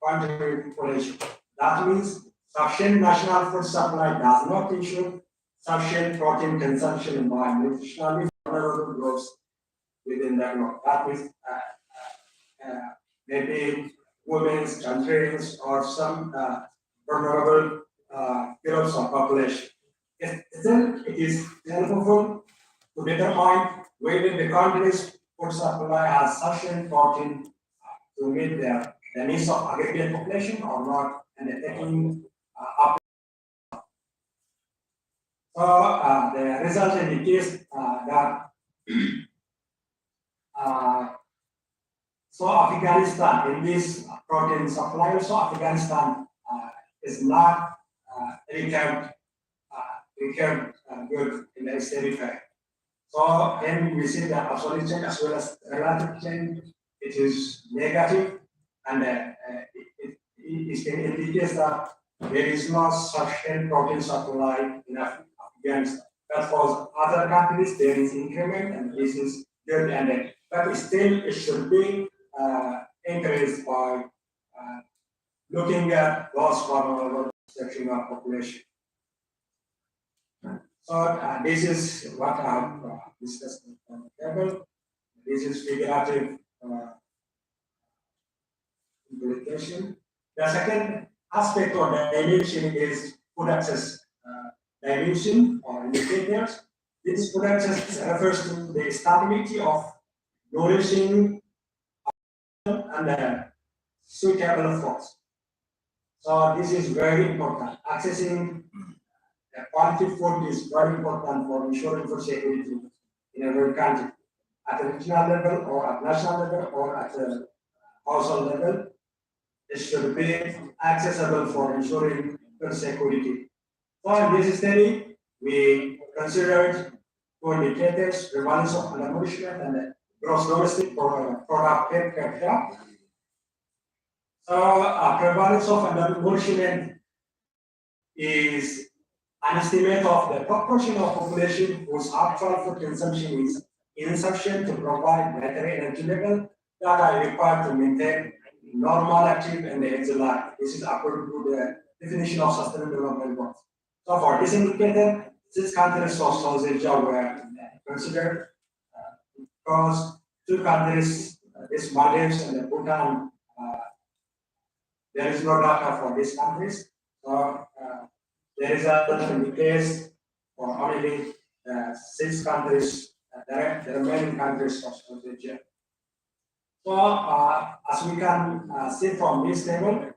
country population. That means sufficient national food supply does not ensure sufficient protein consumption by nutritionally vulnerable groups within the group. That means maybe women, children, or some vulnerable groups of population. Still, it is helpful to determine whether the country's food supply has sufficient protein to meet the needs of aggregate population or not, and taking up. So the result indicates that so Afghanistan in this protein supply, so Afghanistan is not recovered good in the steady fact. So then we see the absolute change as well as relative change. It is negative, and it indicates that there is not sufficient protein supply in Afghanistan. But for other countries, there is increment, and this is good. And but still, it should be increased by looking at those vulnerable section of population. So this is what I have discussed on the table. This is figurative implication. The second aspect of the dimension is food access dimension or indicators. This food access refers to the stability of nourishing and suitable foods. So this is very important. Accessing the quality food is very important for ensuring food security in every country, at a regional level or at national level or at a household level. It should be accessible for ensuring food security. So in this study, we considered two indicators: prevalence of malnutrition and gross domestic product per capita. So prevalence of malnutrition is an estimate of the proportion of population whose actual food consumption is insufficient to provide better energy level that are required to maintain normal, active, and healthy life. This is according to the definition of sustainable development goals. So for this indicator, 6 countries of South Asia were considered because 2 countries, this Maldives and Bhutan, there is no data for these countries. So there is a indicates for only 6 countries, the remaining countries of South Asia. So as we can see from this table,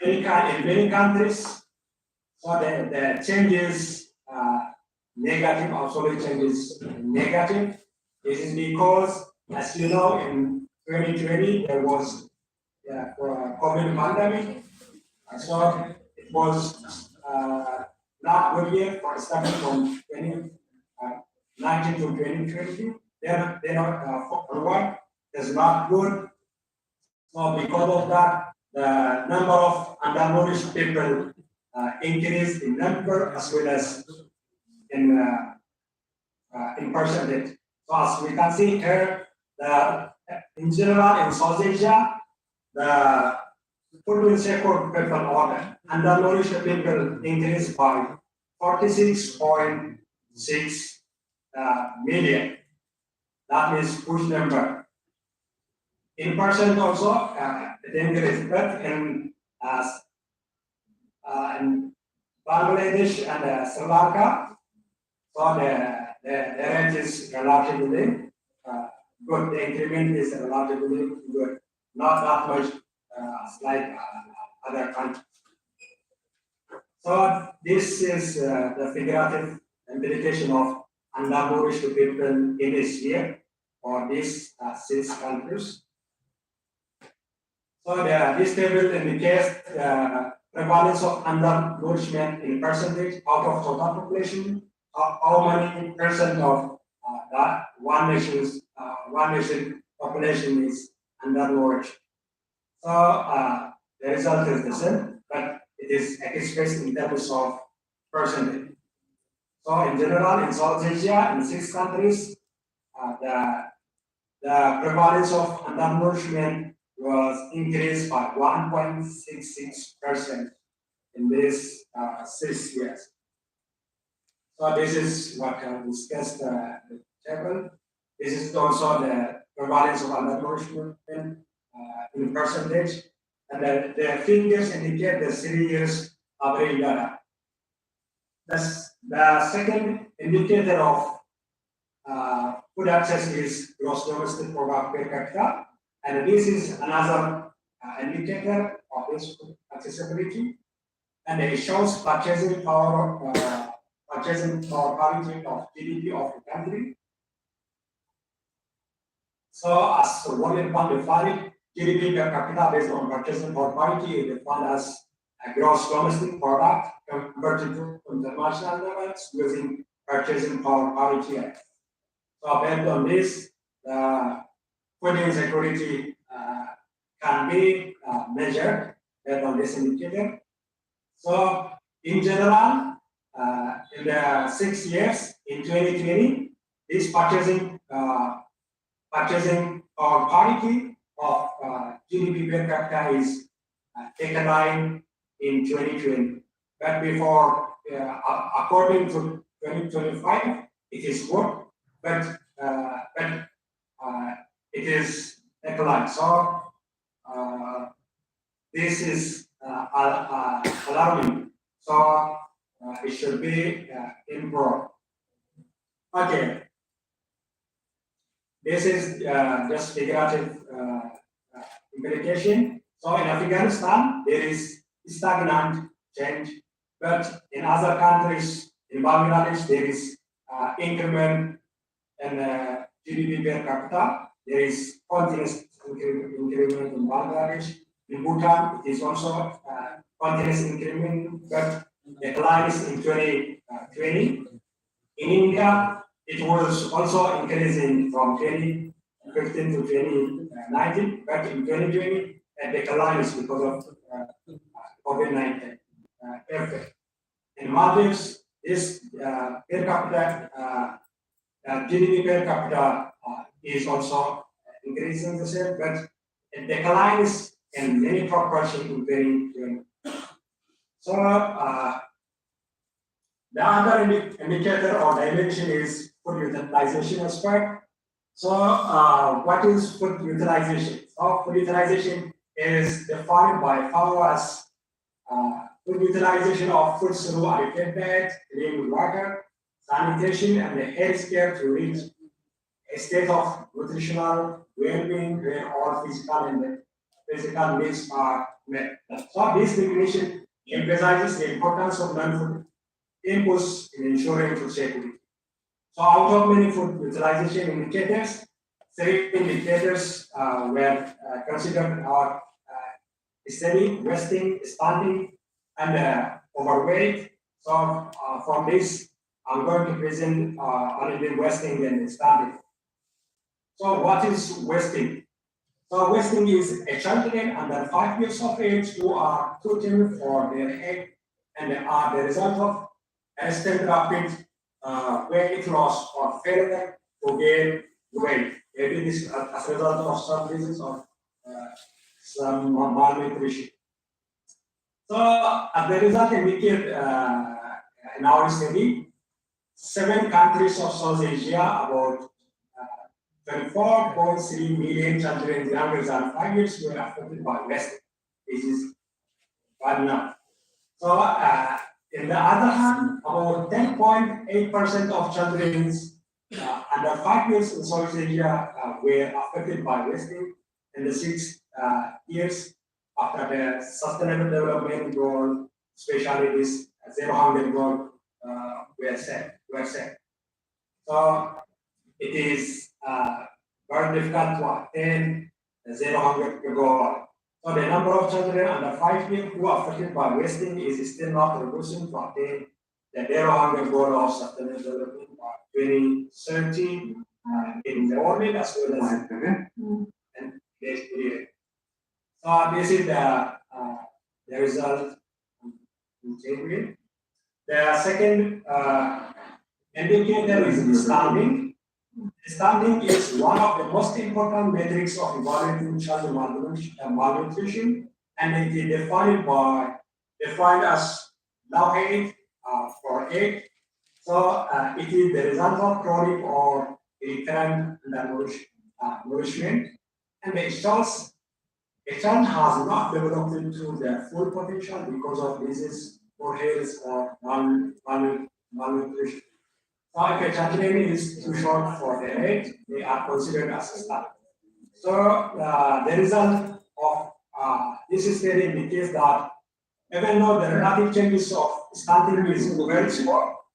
in many countries, so the change is negative, absolute change is negative. This is because, as you know, in 2020 there was COVID pandemic, so it was not good year for starting from 2019 to 2020. Then forward is not good. So because of that, the number of undernourished people increased in number as well as in percentage. So as we can see here, in general in South Asia, the food insecure people or undernourished people increased by 46.6 million. That is huge number. In percent also, it increased, but in Bangladesh and Sri Lanka, so the rate is relatively good. The increment is relatively good, not that much like other countries. So this is the figurative implication of undernourished people in this year for these 6 countries. So this table indicates the prevalence of undernourishment in percentage out of total population. How many percent of that one nation population is undernourished. So the result is the same, but it is expressed in terms of percentage. So in general, in South Asia, in 6 countries, the the prevalence of undernourishment was increased by 1.66% in this 6 years. So this is what I discussed the table. This is also the prevalence of undernourishment in percentage, and the figures indicate the 3 years average data. The second indicator of food access is gross domestic product per capita, and this is another indicator of this food accessibility, and it shows purchasing power parity of GDP of the country. So as World Bank defined, GDP per capita based on purchasing power parity is defined as a gross domestic product converted to international levels using purchasing power parity. So based on this, food insecurity can be measured based on this indicator. So in general, in the 6 years in 2020, this purchasing power parity of GDP per capita is declined in 2020. But before, according to 2025, it is good, but it is declined. So this is alarming. So it should be improved. Okay. This is just figurative implication. So in Afghanistan, there is stagnant change, but in other countries, in Bangladesh, there is increment in GDP per capita. There is continuous increment in Bangladesh. In Bhutan, it is also continuous increment, but declines in 2020. In India, it was also increasing from 2015 to 2019, but in 2020, it declines because of COVID-19 effect. In Maldives, this per capita GDP per capita is also increasing the same, but it declines in many proportion in 2020. So the other indicator or dimension is food utilization aspect. So what is food utilization? So food utilization is defined by FAO as food utilization of food through adequate diet, clean water, sanitation, and the health care to reach a state of nutritional well-being where all physical and physical needs are met. So this definition emphasizes the importance of non-food inputs in ensuring food security. So out of many food utilization indicators, 3 indicators were considered are steady, wasting, stunting, and overweight. So from this, I'm going to present only the wasting and stunting. So what is wasting? So wasting is a children under 5 years of age who are too timid for their head and are the result of instant rapid weight loss or failure to gain weight. Maybe this as a result of some reasons of some malnutrition. So as the result indicate in our study, 7 countries of South Asia, about 24.3 million children younger than 5 years were affected by wasting. This is bad enough. So, in the other hand, about 10.8% of children under 5 years in South Asia were affected by wasting in the 6 years after the Sustainable Development Goal, especially this Zero Hunger Goal, were set. So, it is very difficult to attain the Zero Hunger Goal. So the number of children under 5 years who are affected by wasting is still not reducing to attain the Zero Hunger Goal of Sustainable Development by 2030 in the world as well as in this period. So this is the result in January. The second indicator is stunting. Stunting is one of the most important metrics of evaluating child malnutrition, and it is defined as low age for age. So it is the result of chronic or recurrent nourishment, and a child has not developed to their full potential because of disease or health or malnutrition. So if a child is too short for their age, they are considered as a stunt. So the result of this study indicates that even though the relative changes of stunting is very small,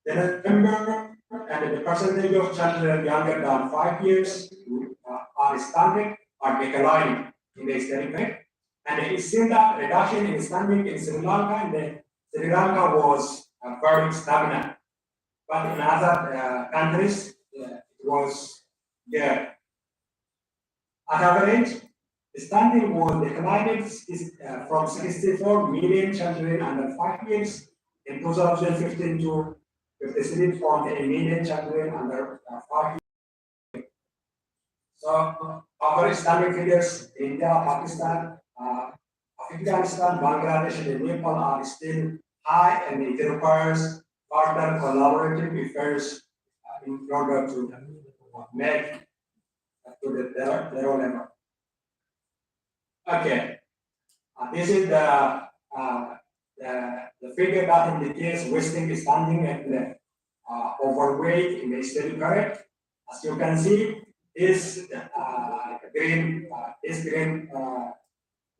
the number and the percentage of children younger than 5 years who are stunted are declining in the study period. And it seemed that reduction in stunting in Sri Lanka and Sri Lanka was very stagnant. But in other countries, it was there. At average, stunting was declined from 64 million children under 5 years in 2015 to 53.8 million children under 5 years. So, our Islamic figures, India, Pakistan, Afghanistan, Bangladesh, and Nepal are still high, and it requires further collaborative efforts in order to make to the zero level. Okay, this is the figure that indicates wasting standing and overweight in the study period. As you can see, this green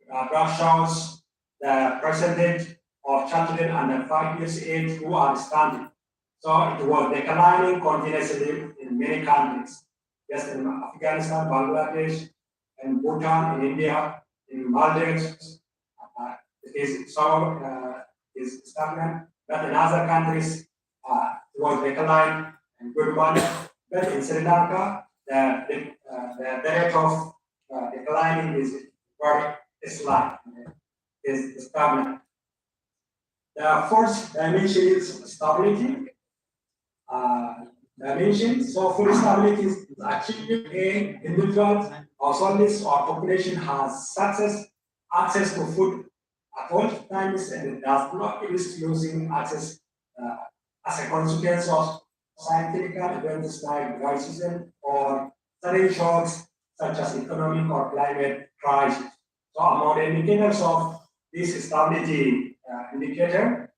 graph shows the percentage of children under 5 years age who are standing. So it was declining continuously in many countries. Yes, in Afghanistan, Bangladesh, and Bhutan, in India, in Maldives, it is stagnant. But in other countries, it was decline and good money. But in Sri Lanka, the rate of declining is very slight, is stagnant. The first dimension is stability. Dimension. So full stability is achieved in individuals, households, or population has access to food at all times, and it does not risk losing access as a consequence of scientific events like dry season or sudden shocks such as economic or climate crisis. So among the indicators of this stability indicator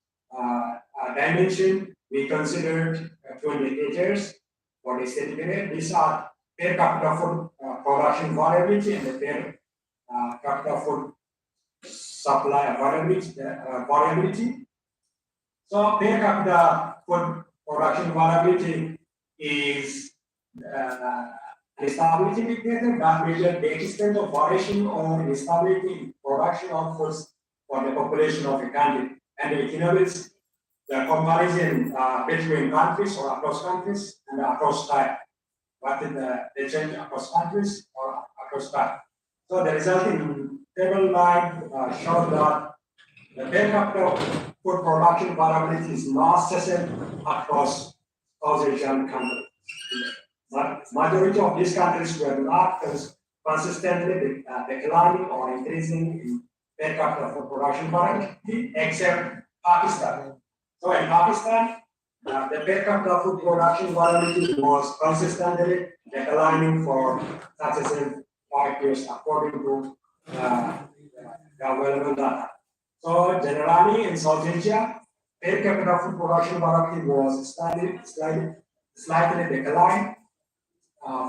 dimension, we considered two indicators for the study period. These are per capita food production variability and the per capita food supply variability. So per capita food production variability is an stability indicator that measures the extent of variation or instability in production of foods for the population of a country, and it enables the comparison between countries or across countries and across time. What is the change across countries or across time? So the resulting table line shows that the per capita food production variability is not the same across South Asian countries. But majority of these countries were not consistently declining or increasing in per capita food production variability, except Pakistan. So in Pakistan, the per capita food production variability was consistently declining for successive 5 years, according to the available data. So generally in South Asia, per capita food production variability was slightly declined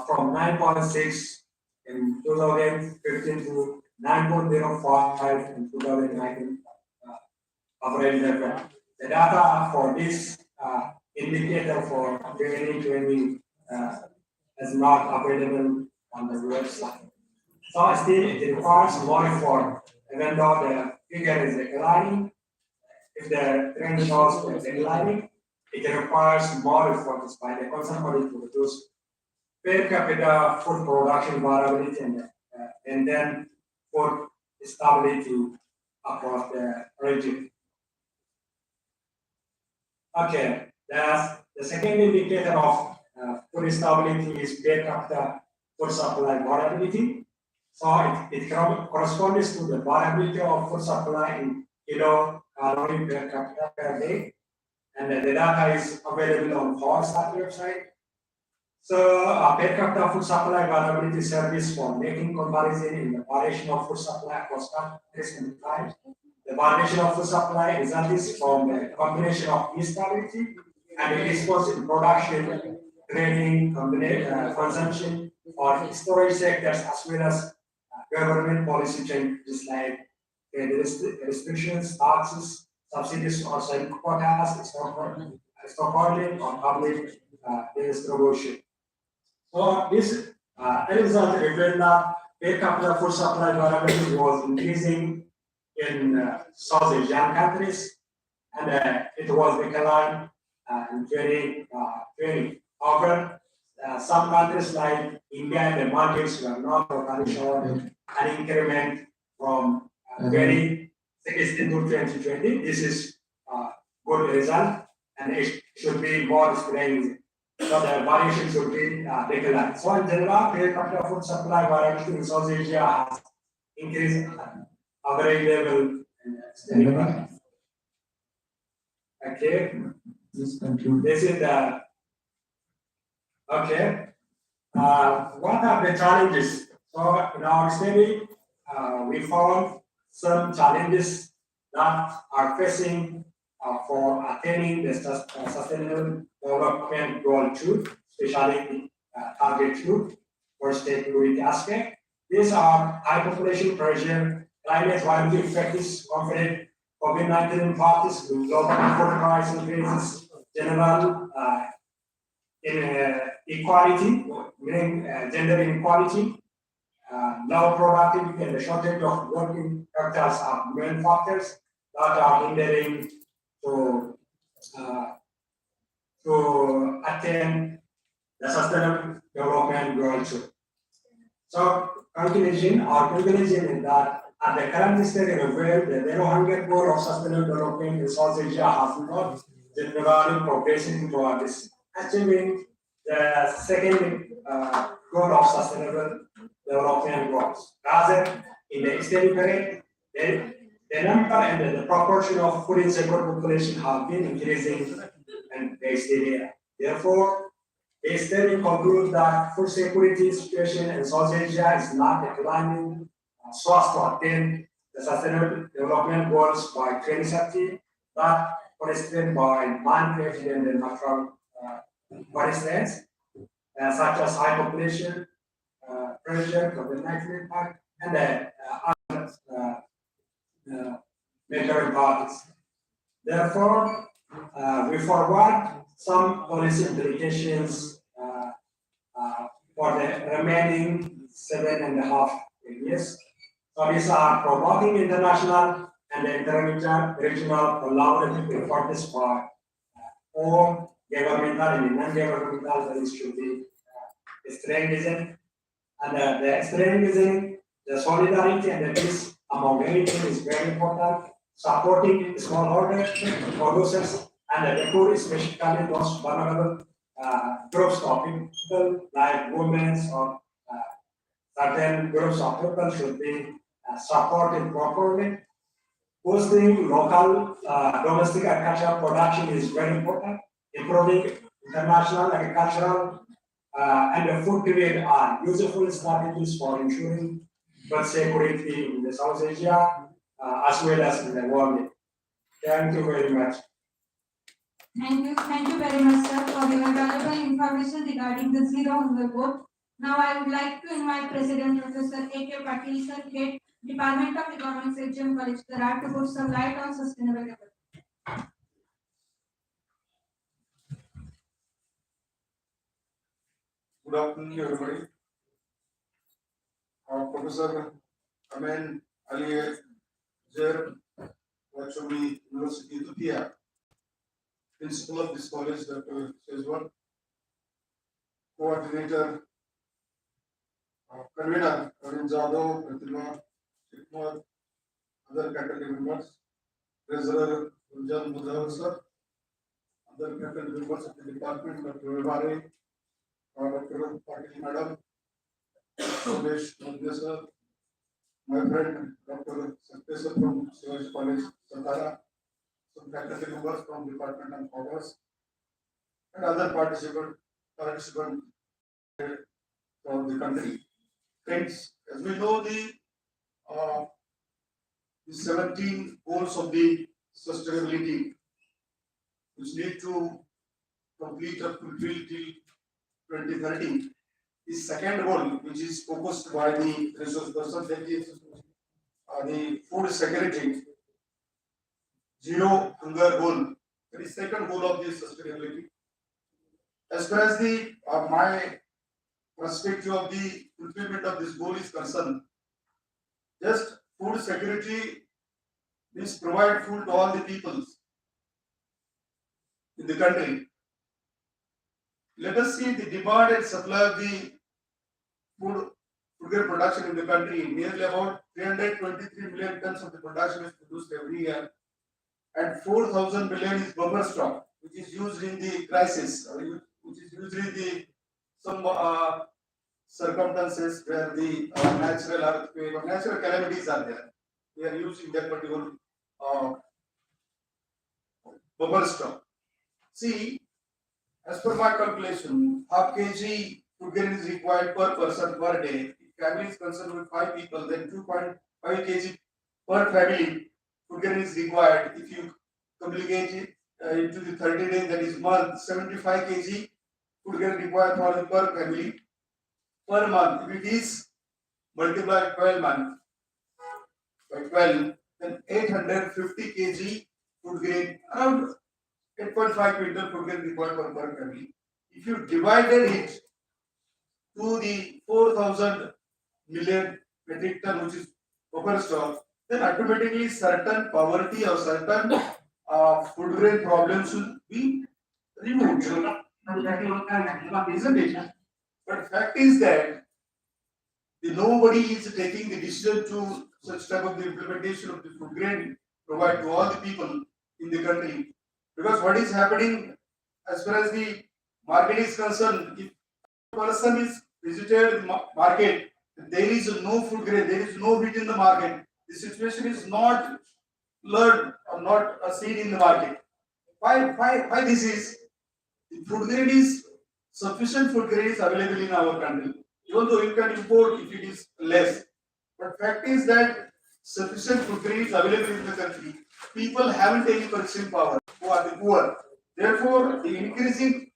from 9.6 in 2015 to 9.05 in 2019 average level. The data for this indicator for 2020 is not available on the website. So still it requires more effort, even though the figure is declining. If the trend shows declining, it requires more effort by the concerned body to reduce per capita food production variability and then food stability across the region. Okay, that's the second indicator of food stability is per capita food supply variability. So it corresponds to the variability of food supply in kilocalorie per capita per day. And the data is available on Forest website. So per capita food supply variability service for making comparison in the variation of food supply across countries and times. The variation of food supply results from the combination of instability and response in production, trading, consumption, or storage sectors, as well as government policy changes like restrictions, taxes, subsidies, or selling quotas, stockholding, or public distribution. So this result revealed that per capita food supply variability was increasing in South Asian countries, and it was declined in 2020. However, some countries like India and the Maldives were not totally shown an increment from 2016 to 2020. This is a good result, and it should be more strength. So the variation should be declined. So in general, per capita food supply variety in South Asia has increased average level. Okay. This conclude. This is the okay. What are the challenges? So in our study, we found some challenges that are facing for attaining the sustainable development goal 2, especially target 2 for security aspect. These are high population pressure, climate variety effects, conflict, COVID-19 impacts, global food price increases, general inequality, meaning gender inequality, low productivity, and the shortage of working capitals are main factors that are hindering to attain the sustainable development goals. So our conclusion is that at the current stage of where the zero hunger goal of sustainable development in South Asia has not generally progressing toward this achieving the second goal of sustainable development goals. Rather, in the extended period, the number and the proportion of food insecure population have been increasing in the area. Therefore, the study concludes that food security situation in South Asia is not declining so as to attain the sustainable development goals by 2030, but constrained by man-created and natural constraints, such as high population pressure, COVID-19 impact, and other major impacts. Therefore, we forward some policy implications for the remaining 7.5 years. So these are promoting international and interregional collaborative efforts by all governmental and non-governmental institutions strengthening and the strengthening the solidarity and the peace among regions is very important. Supporting smallholders, producers, and the poor, especially those vulnerable groups of people like women or certain groups of people should be supported properly. Boosting local domestic agricultural production is very important. Improving international agricultural and the food trade are useful strategies for ensuring food security in the South Asia as well as in the world. Thank you very much. Thank you very much, sir, for your valuable information regarding the Zero Hunger Goal. Now, I would like to invite President Professor A.K. Patil, sir, Head, Department of Economics, HM College, Karat, to put some light on sustainable development. Good afternoon, everybody. Professor Amin Ali Zair, Wachomi University, Ethiopia, Principal of this college, Dr. Sezwan, Coordinator, Convener, Arun Jadhav, Pratima, Shikmar, other faculty members, Treasurer, Gunjan Mudhar, sir, other faculty members of the department, Dr. Vivare, Dr. Patil Madam, Somesh Mandya sir, my friend Dr. Satya sir from Shivaji College, Satara, some faculty members from Department of Commerce, and other participants from the country. Friends, as we know, uh, the 17 goals of the sustainability, which need to complete or fulfill till 2030. The second goal, which is focused by the resource person, that is the food security, zero hunger goal. That is second goal of the sustainability. As far as the my perspective of the fulfillment of this goal is concerned, just food security means provide food to all the people in the country. Let us see the demand and supply of the food grain production in the country. Nearly about 323 million tons of the production is produced every year, and 4,000 million is buffer stock, which is used in the crisis, or which is used in the some circumstances where the natural earthquake or natural calamities are there. We are using that particular buffer stock. See, as per my calculation, half kg food grain is required per person per day. If family is concerned with 5 people, then 2.5 kg per family food grain is required. If you complicate it into the 30 days, that is month, 75 kg food grain required for the per family per month. If it is multiplied 12 months by 12, then 850 kg food grain, around 8.5 quintal food grain required per family. If you divided it to the 4,000 million metric ton, which is buffer stock, then automatically certain poverty or certain food grain problems will be removed. Isn't it? But fact is that nobody is taking the decision to such type of the implementation of the food grain provide to all the people in the country. Because what is happening as far as the market is concerned, if a person is visited the market, there is no food grain, there is no wheat in the market. The situation is not learned or not seen in the market. Why this is? The food grain is sufficient food grain is available in our country. Even though you can import if it is less. But fact is that sufficient food grain is available in the country. People haven't any purchasing power who are the poor. Therefore, the increase the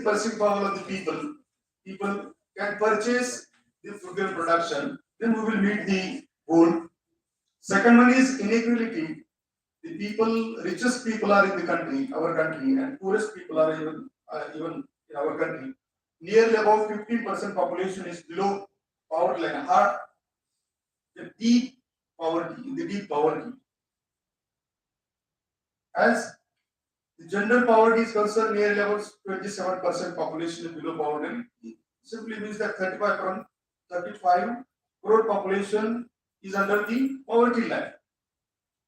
purchasing power of the people. People can purchase the food grain production. Then we will meet the goal. Second one is inequality. The people, richest people are in the country, our country, and poorest people are even in our country. Nearly about 15% population is below poverty line. The deep poverty. As the general poverty is concerned, nearly about 27% population is below poverty line. It simply means that 35 crore population is under the poverty line.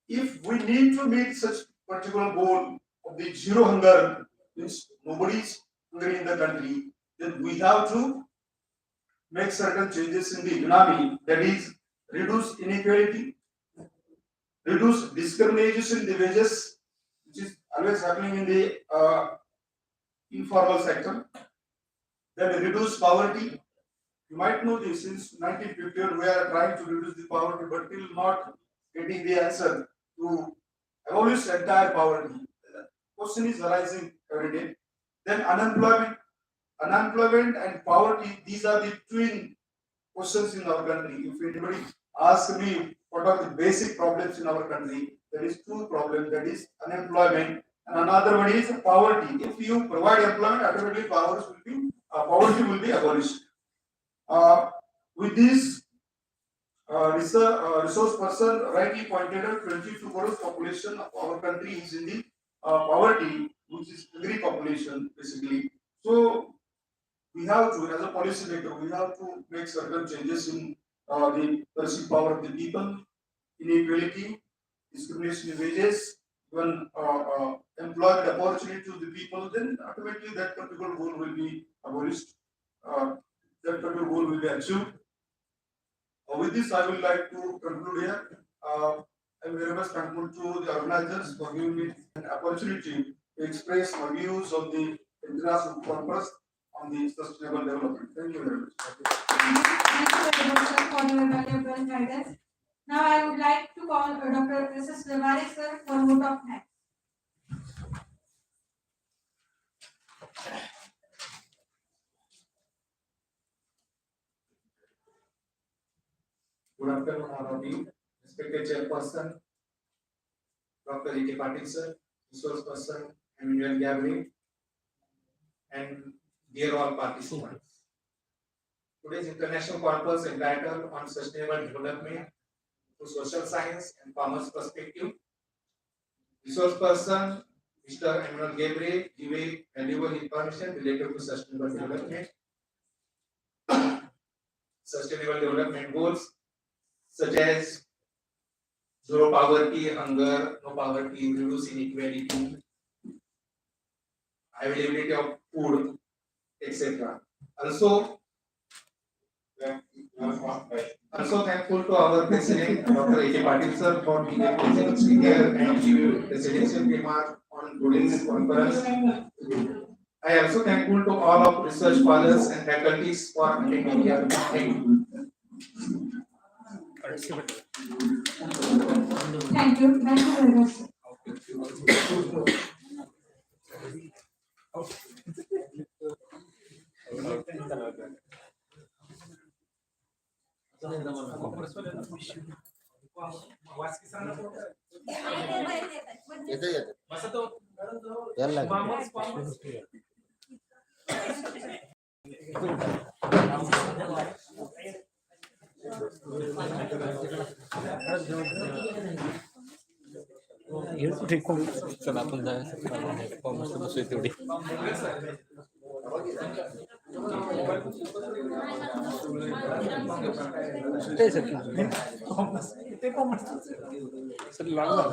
If we need to meet such particular goal of the zero hunger, means nobody is hungry in the country, then we have to make certain changes in the economy, that is, reduce inequality, reduce discrimination in the wages, which is always happening in the informal sector, then reduce poverty. You might know this, since 1951 we are trying to reduce the poverty, but still not getting the answer to abolish entire poverty. Question is arising every day. Then unemployment and poverty, these are the twin questions in our country. If anybody asks me what are the basic problems in our country, there is two problems, that is unemployment and another one is poverty. If you provide employment, automatically poverty will be abolished. With this, resource person rightly pointed out, 22 crore population of our country is in the poverty, which is hungry population basically. So we have to, as a policy maker, we have to make certain changes in the purchasing power of the people, inequality, discrimination in wages, even employment opportunity to the people, then automatically that particular goal will be abolished. That particular goal will be achieved. With this, I would like to conclude here. I very much thankful to the organizers for giving me an opportunity to express my views on the international conference on the sustainable development. Thank you very much. Thank you very much, sir, for your valuable guidance. Now I would like to call Dr. S.S. Devare, sir, for vote of thanks. Good afternoon, all of you. Respected Chairperson, Dr. A.K. Patil sir, Resource Person, Emmanuel Gabriel, and dear all participants. Today's international conference entitled on sustainable development through social science and farmers' perspective. Resource Person, Mr. Emmanuel Gabriel, gave valuable information related to sustainable development. Sustainable development goals such as zero poverty, hunger, no poverty, reduce inequality, availability of food, etc. Also thankful to our President, Dr. A.K. Patil sir, for being a present speaker and giving presidential remark on today's conference. I am also thankful to all of research scholars and faculties for attending here. Thank you. Thank you very much, sir. चला आपण जाऊया commerce बसूया तेवढी ते sir लागला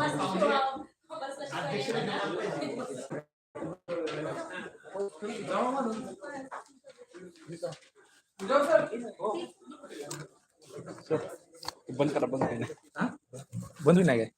बंद करा बंद बंद नाही काय